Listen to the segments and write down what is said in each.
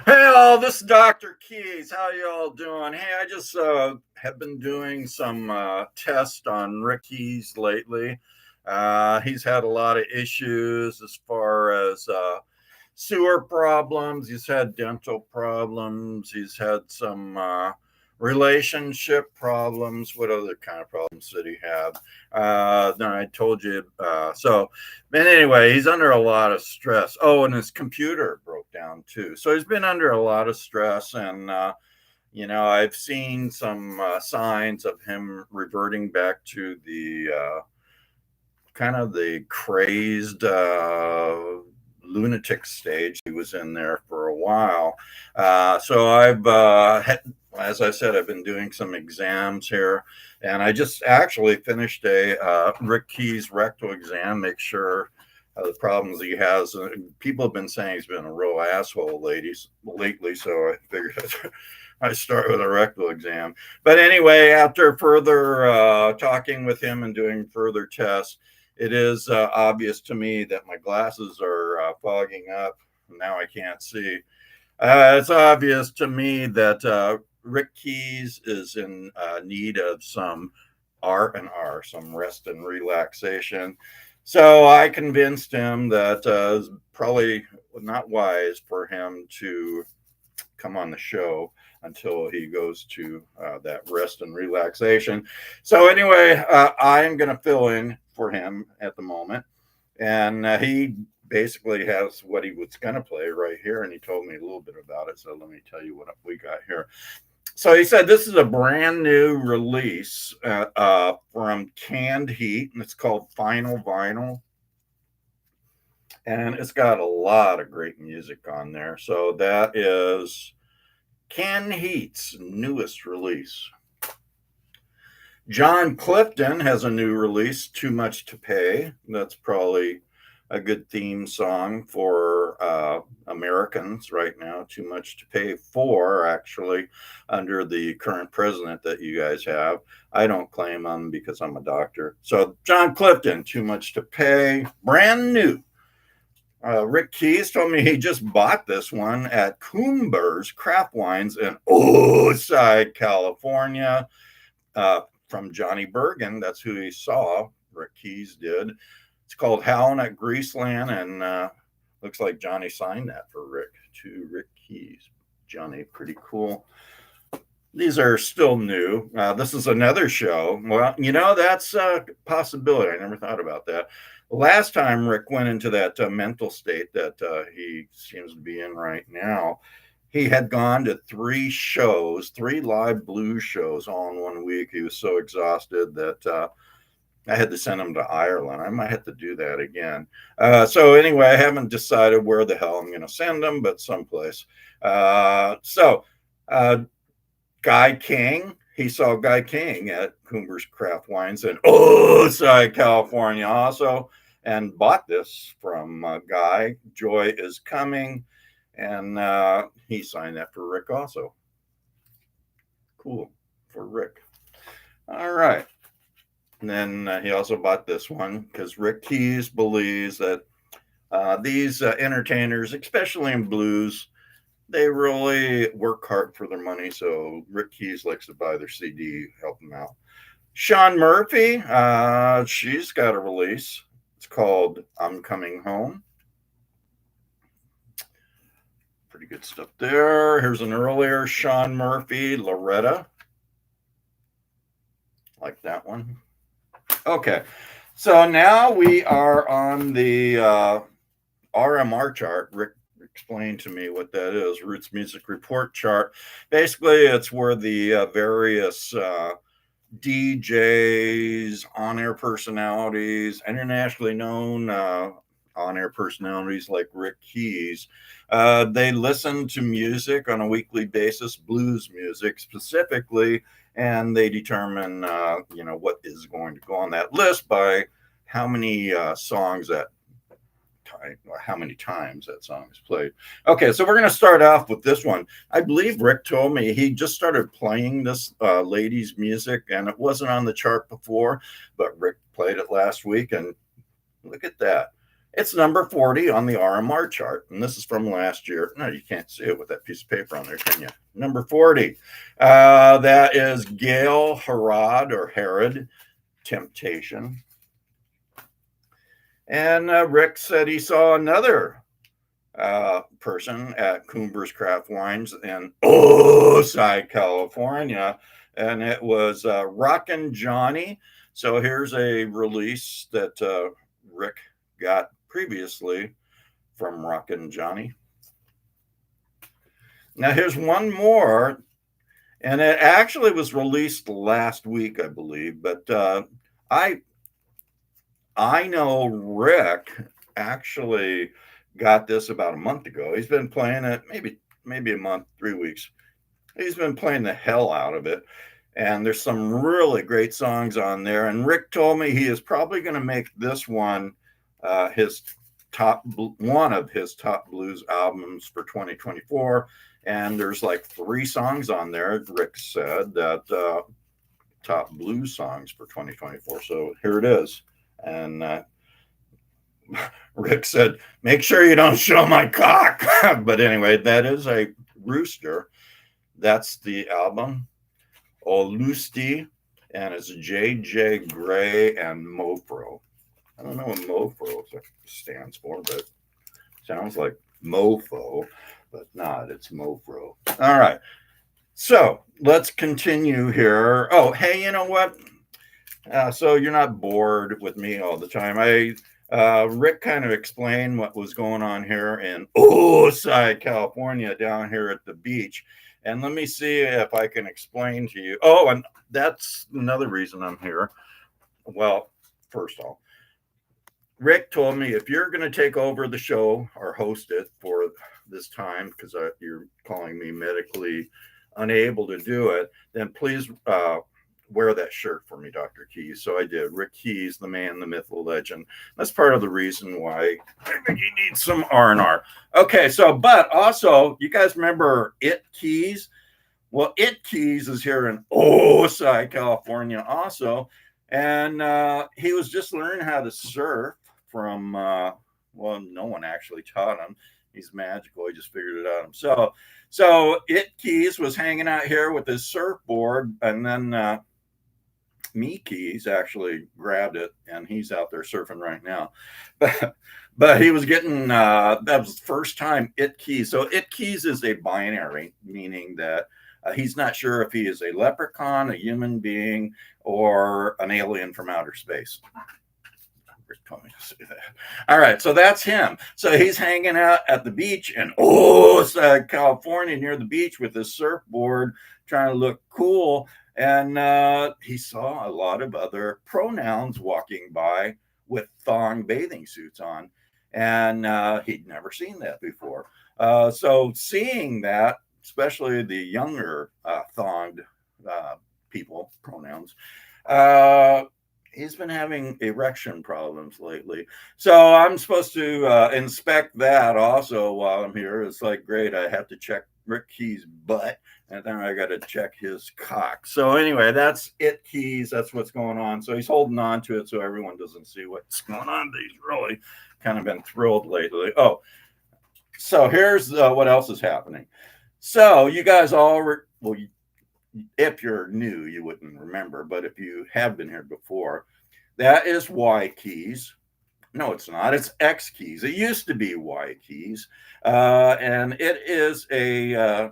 Hey all, this is Dr. Keys. How you all doing? Hey, I just have been doing some tests on Rick Keys lately. He's had a lot of issues as far as sewer problems. He's had dental problems. He's had some relationship problems. What other kind of problems did he have? Then I told you. But anyway, he's under a lot of stress. Oh, and his computer broke down too. So he's been under a lot of stress. And, I've seen some signs of him reverting back to the kind of the crazed lunatic stage he was in there for a while. So I've as I said, I've been doing some exams here, and I just actually finished a Rick Keys rectal exam. Make sure the problems he has. People have been saying he's been a real asshole, ladies, lately. So I figured I start with a rectal exam. But anyway, after further talking with him and doing further tests, it is obvious to me that my glasses are fogging up. Now I can't see. It's obvious to me that Rick Keys is in need of some R&R, some rest and relaxation. So I convinced him that it's probably not wise for him to come on the show until he goes to that rest and relaxation. So anyway, I am going to fill in for him at the moment, and he basically has what he was going to play right here, and he told me a little bit about it. So let me tell you what we got here. So he said this is a brand new release from Canned Heat, and it's called Final Vinyl. And it's got a lot of great music on there. So that is Ken Heat's newest release. John Clifton has a new release, Too Much to Pay. That's probably a good theme song for Americans right now. Too much to pay for, actually, under the current president that you guys have. I don't claim them because I'm a doctor. So, John Clifton, Too Much to Pay, brand new. Rick Keys told me he just bought this one at Coomber's Craft Wines in Oside, California, from Johnny Bergen. That's who he saw. Rick Keys did. It's called Howlin' at Greaseland, and looks like Johnny signed that for Rick to Rick Keys. Johnny, pretty cool. These are still new. This is another show. Well, that's a possibility. I never thought about that. Last time Rick went into that mental state that he seems to be in right now, he had gone to 3 live blues shows all in 1 week. He was so exhausted that I had to send him to Ireland. I might have to do that again. So anyway, I haven't decided where the hell I'm going to send him, but someplace. Guy King. He saw Guy King at Coomber's Craft Wines in Oside, California, also, and bought this from Guy. Joy is Coming, and he signed that for Rick also. Cool for Rick. All right. And then he also bought this one because Rick Keys believes that these entertainers, especially in blues, they really work hard for their money. So Rick Keys likes to buy their CD, help them out. Sean Murphy, she's got a release. It's called I'm Coming Home. Pretty good stuff there. Here's an earlier Sean Murphy, Loretta. Like that one. Okay. So now we are on the RMR chart. Rick explain to me what that is. Roots Music Report chart. Basically, it's where the various DJs, on-air personalities, internationally known on-air personalities like Rick Keys, they listen to music on a weekly basis, blues music specifically, and they determine, what is going to go on that list by how many songs that or how many times that song is played. Okay, so we're going to start off with this one. I believe Rick told me he just started playing this lady's music, and it wasn't on the chart before, but Rick played it last week, and look at that. It's number 40 on the RMR chart, and this is from last year. No, you can't see it with that piece of paper on there, can you? Number 40. That is Gail Harad or Herod, Temptation. And Rick said he saw another person at Coomber's Craft Wines in Osai, California, and it was Rockin' Johnny. So here's a release that Rick got previously from Rockin' Johnny. Now here's one more, and it actually was released last week, I believe. But I know Rick actually got this about a month ago. He's been playing it maybe a month, 3 weeks. He's been playing the hell out of it. And there's some really great songs on there. And Rick told me he is probably going to make this one his one of his top blues albums for 2024. And there's like 3 songs on there, Rick said, that top blues songs for 2024. So here it is. And Rick said, make sure you don't show my cock. But anyway, that is a rooster. That's the album, Olusti, and it's J.J. Gray and Mofro. I don't know what Mofro stands for, but it sounds like mofo, but not. It's Mofro. All right. So let's continue here. Oh, hey, you know what? So you're not bored with me all the time. Rick kind of explained what was going on here in Osai, California, down here at the beach. And let me see if I can explain to you. Oh, and that's another reason I'm here. Well, first off, Rick told me if you're going to take over the show or host it for this time, because you're calling me medically unable to do it, then please wear that shirt for me, Dr. Keys. So I did. Rick Keys, the man, the myth, the legend. That's part of the reason why I think he needs some R&R. Okay, so, but also, you guys remember It Keys? Well, It Keys is here in Osai, California also. And he was just learning how to surf from, well, no one actually taught him. He's magical. He just figured it out himself. So It Keys was hanging out here with his surfboard, and then Me Keys actually grabbed it, and he's out there surfing right now. But he was getting that was the first time It Keys. So It Keys is a binary, meaning that he's not sure if he is a leprechaun, a human being, or an alien from outer space. Rick told me to say that. All right, so that's him. So he's hanging out at the beach in California, near the beach with his surfboard, trying to look cool. And he saw a lot of other pronouns walking by with thong bathing suits on. And he'd never seen that before. So seeing that, especially the younger thonged people, pronouns, he's been having erection problems lately. So I'm supposed to inspect that also while I'm here. It's like, great, I have to check Rick Keys' butt, and then I got to check his cock. So anyway, that's It Keys. That's what's going on. So he's holding on to it so everyone doesn't see what's going on. But he's really kind of been thrilled lately. Oh, so here's what else is happening. So you guys all, well, if you're new, you wouldn't remember, but if you have been here before, that is Y Keys. No, it's not. It's X Keys. It used to be Y Keys. And it is a,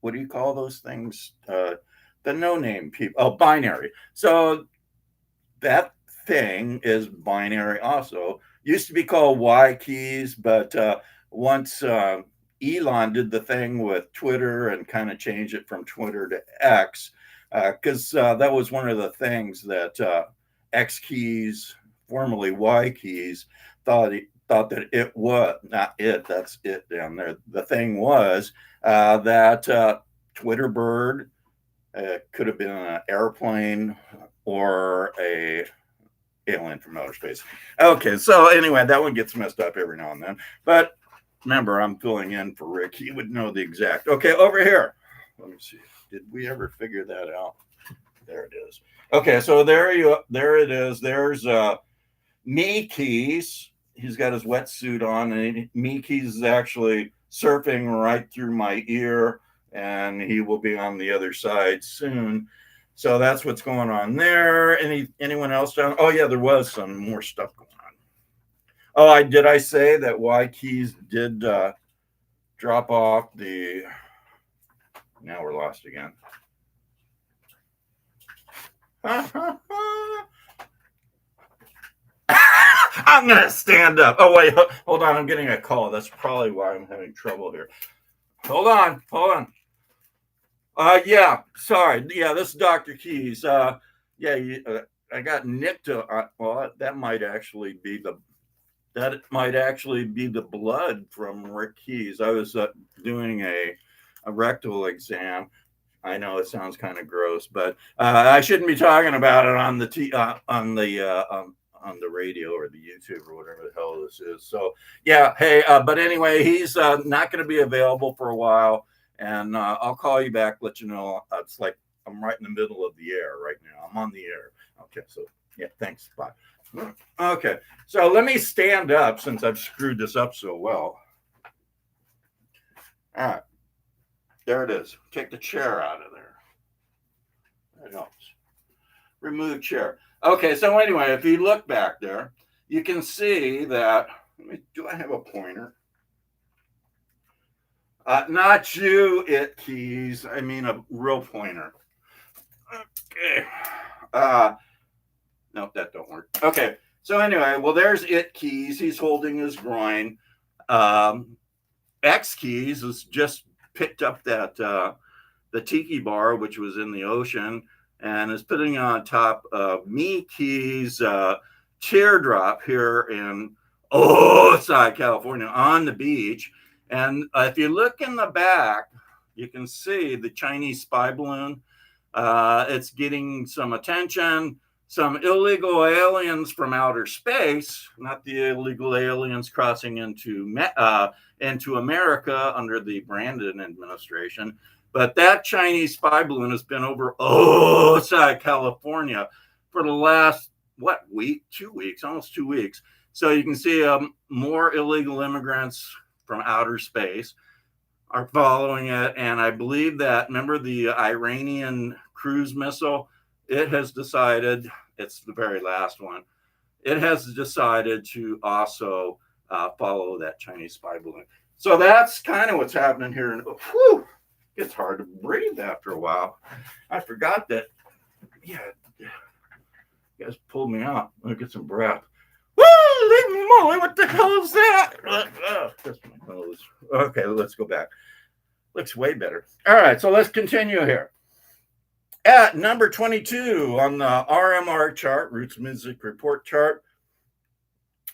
what do you call those things? The no-name people. Oh, binary. So that thing is binary also. Used to be called Y Keys, but once Elon did the thing with Twitter and kind of changed it from Twitter to X, because that was one of the things that X Keys, formerly Y Keys, thought that it was not it. That's it down there. The thing was that Twitter bird could have been an airplane or a alien from outer space. Okay, so anyway, that one gets messed up every now and then. But remember, I'm filling in for Rick. He would know the exact. Okay, over here. Let me see. Did we ever figure that out? There it is. Okay, so there it is. There's Me Keys. he's got his wetsuit on, and Miki's is actually surfing right through my ear, and he will be on the other side soon. So that's what's going on there. Anyone else down? Oh yeah, there was some more stuff going on. Oh, I say that Y Keys did drop off the. Now we're lost again. I'm gonna stand up. Oh wait, hold on. I'm getting a call. That's probably why I'm having trouble here. Hold on. Yeah. Sorry. Yeah, this is Dr. Keys. Yeah, I got nicked. Well, that might actually be the blood from Rick Keys. I was doing a rectal exam. I know it sounds kind of gross, but I shouldn't be talking about it on the radio or the YouTube or whatever the hell this is. So yeah, hey, but anyway, he's not going to be available for a while, and I'll call you back, let you know. It's like I'm right in the middle of the air right now. I'm on the air. Okay, so yeah, thanks. Bye. Okay, so let me stand up since I've screwed this up so well. All right, there it is. Take the chair out of there. That helps. Remove chair. Okay, so anyway, if you look back there, you can see that. Do I have a pointer? Not you, it Keys. I mean a real pointer. Okay. Nope, that don't work. Okay. So anyway, well, there's it Keys. He's holding his groin. X Keys has just picked up that the tiki bar, which was in the ocean, and is putting on top of me Keys teardrop here in Osai, California, on the beach. And if you look in the back, you can see the Chinese spy balloon. It's getting some attention. Some illegal aliens from outer space, not the illegal aliens crossing into America under the Brandon administration, but that Chinese spy balloon has been over Osai, California for the last, week? 2 weeks, almost 2 weeks. So you can see more illegal immigrants from outer space are following it. And I believe that, remember the Iranian cruise missile? It has decided, it's the very last one, it has decided to also follow that Chinese spy balloon. So that's kind of what's happening here. And whew, it's hard to breathe after a while. I forgot that, yeah, you guys pulled me out. Let me get some breath. Woo, leave me moly, what the hell is that? That's my nose. Okay, let's go back. Looks way better. All right, so let's continue here. At number 22 on the RMR chart, Roots Music Report chart,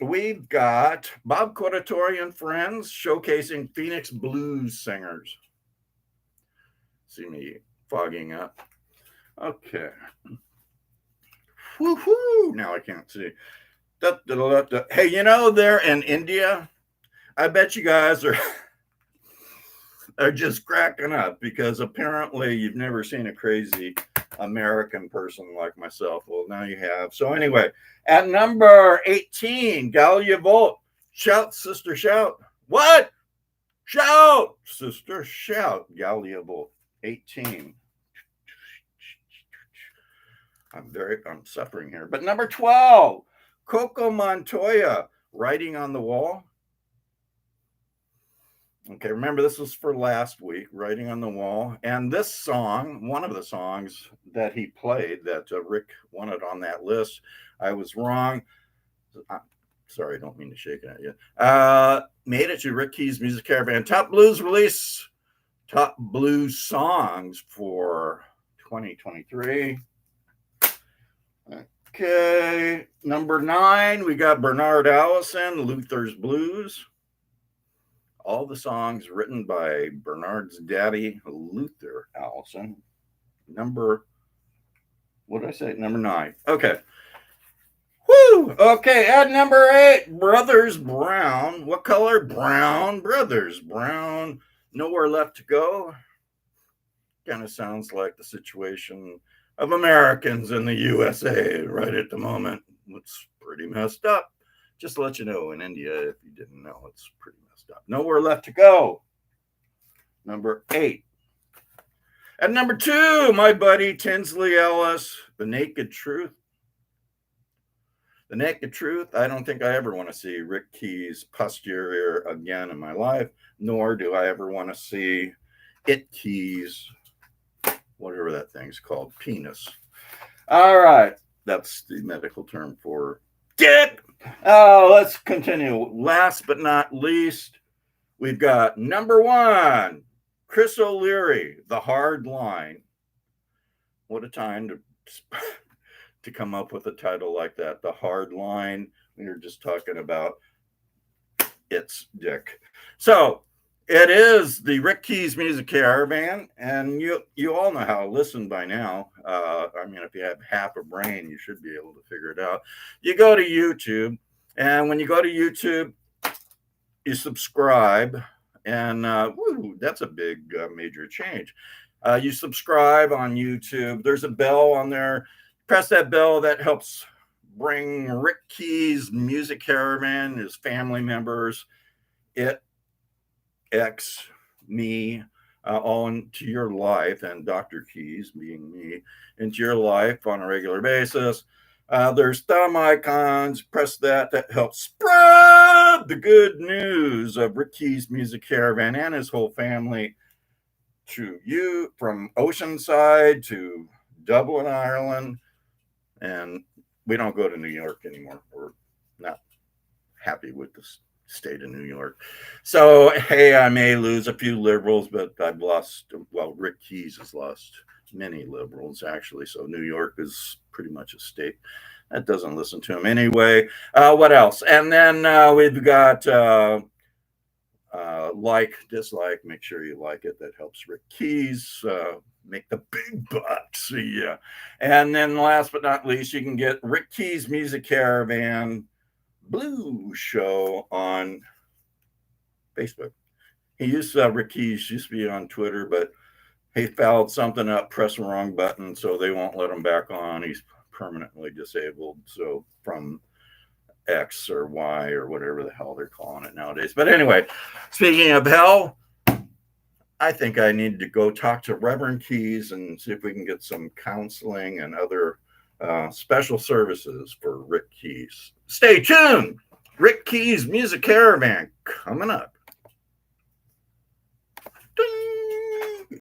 we've got Bob Corritore and Friends showcasing Phoenix blues singers. See me fogging up. Okay. Woohoo! Now I can't see. Hey, they're in India. I bet you guys are just cracking up because apparently you've never seen a crazy American person like myself. Well, now you have. So anyway, at number 18, Galia Volt. Shout, sister, shout. What? Shout, sister, shout. Galia Volt, 18. I'm suffering here. But number 12, Coco Montoya, Writing on the Wall. Okay, remember this was for last week, Writing on the Wall. And this song, one of the songs that he played that Rick wanted on that list, I was wrong. Sorry, I don't mean to shake it at you. Made it to Rick Keys Music Caravan Top Blues Release, Top Blues Songs for 2023. Okay, number 9, we got Bernard Allison, Luther's Blues. All the songs written by Bernard's daddy, Luther Allison. Number 9. Okay. Woo! Okay, at number 8, Brothers Brown. What color? Brown. Brothers Brown. Nowhere Left to Go. Kind of sounds like the situation of Americans in the USA right at the moment. It's pretty messed up. Just to let you know, in India, if you didn't know, it's pretty messed up. Nowhere left to go. Number 8. At number 2, my buddy Tinsley Ellis, The Naked Truth. The Naked Truth, I don't think I ever want to see Rick Key's posterior again in my life, nor do I ever want to see It Key's, whatever that thing's called, penis. All right, that's the medical term for dick. Oh, let's continue. Last but not least, we've got number 1, Chris O'Leary, The Hard Line. What a time to come up with a title like that, The Hard Line. We were just talking about its dick. So it is the Rick Keys Music Caravan, and you all know how to listen by now. I mean, if you have half a brain, you should be able to figure it out. You go to YouTube, and when you go to YouTube, you subscribe, and that's a big major change. You subscribe on YouTube. There's a bell on there. Press that bell. That helps bring Rick Keys Music Caravan, his family members, me, all into your life, and Dr. Keys, being me, into your life on a regular basis. There's thumb icons. Press that. That helps spread the good news of Rick Keys Music Caravan and his whole family to you, from Oceanside to Dublin, Ireland. And we don't go to New York anymore. We're not happy with the state of New York. So, hey, I may lose a few liberals, but I've lost, well, Rick Keys has lost many liberals, actually. So New York is pretty much a state that doesn't listen to him anyway. What else? And then we've got like, dislike. Make sure you like it. That helps Rick Keys make the big bucks. Yeah. And then last but not least, you can get Rick Keys Music Caravan Blue Show on Facebook. Rick Keys used to be on Twitter, but he fouled something up, pressed the wrong button, so they won't let him back on. He's permanently disabled. So from X or Y or whatever the hell they're calling it nowadays. But anyway, speaking of hell, I think I need to go talk to Reverend Keys and see if we can get some counseling and other special services for Rick Keys. Stay tuned. Rick Keys Music Caravan coming up.